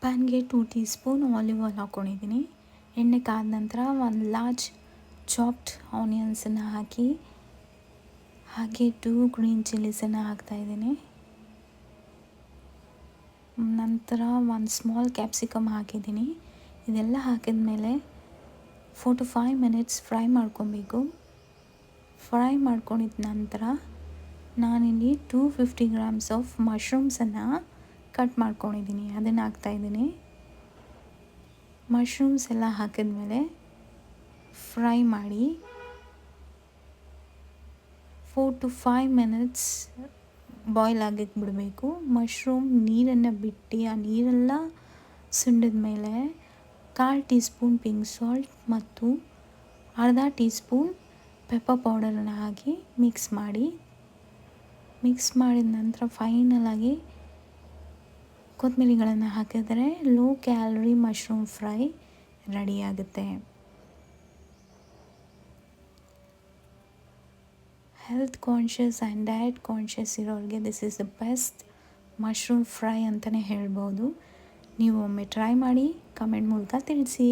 ಪ್ಯಾನ್ಗೆ 2 tea spoon olive oil ಹಾಕ್ಕೊಂಡಿದ್ದೀನಿ. ಎಣ್ಣೆ ಕಾದ ನಂತರ 1 ಲಾರ್ಜ್ ಚಾಪ್ಡ್ ಆನಿಯನ್ಸನ್ನು ಹಾಕಿ, ಹಾಗೆ 2 ಗ್ರೀನ್ ಚಿಲ್ಲೀಸನ್ನು ಹಾಕ್ತಾಯಿದ್ದೀನಿ. ನಂತರ 1 ಸ್ಮಾಲ್ ಕ್ಯಾಪ್ಸಿಕಮ್ ಹಾಕಿದ್ದೀನಿ. ಇದೆಲ್ಲ ಹಾಕಿದ ಮೇಲೆ 4 to 5 ಮಿನಿಟ್ಸ್ ಫ್ರೈ ಮಾಡ್ಕೊಬೇಕು. ಫ್ರೈ ಮಾಡ್ಕೊಂಡಿದ್ದ ನಂತರ ನಾನಿಲ್ಲಿ 250 ಗ್ರಾಮ್ಸ್ ಆಫ್ ಮಶ್ರೂಮ್ಸನ್ನು ಕಟ್ ಮಾಡ್ಕೊಂಡಿದ್ದೀನಿ, ಅದನ್ನು ಹಾಕ್ತಾಯಿದ್ದೀನಿ. ಮಶ್ರೂಮ್ಸ್ ಎಲ್ಲ ಹಾಕಿದ್ಮೇಲೆ ಫ್ರೈ ಮಾಡಿ 4 to 5 ಮಿನಿಟ್ಸ್ ಬಾಯ್ಲ್ ಆಗಕ್ಕೆ ಬಿಡಬೇಕು. ಮಶ್ರೂಮ್ ನೀರನ್ನು ಬಿಟ್ಟು ಆ ನೀರೆಲ್ಲ ಸುಂಡಿದ ಮೇಲೆ 1/4 ಟೀ ಸ್ಪೂನ್ ಪಿಂಕ್ ಸಾಲ್ಟ್ ಮತ್ತು ಅರ್ಧ ಟೀ ಸ್ಪೂನ್ ಪೆಪ್ಪರ್ ಪೌಡರನ್ನು ಹಾಕಿ ಮಿಕ್ಸ್ ಮಾಡಿದ ನಂತರ ಫೈನಲಾಗಿ ಕೊತ್ತಂಬರಿಗಳನ್ನು ಹಾಕಿದರೆ ಲೋ ಕ್ಯಾಲರಿ ಮಶ್ರೂಮ್ ಫ್ರೈ ರೆಡಿಯಾಗುತ್ತೆ. Health conscious and diet conscious ಇರೋರಿಗೆ this is the best mushroom fry ಅಂತಲೇ ಹೇಳ್ಬೋದು. ನೀವು ಒಮ್ಮೆ ಟ್ರೈ ಮಾಡಿ ಕಮೆಂಟ್ ಮೂಲಕ ತಿಳಿಸಿ.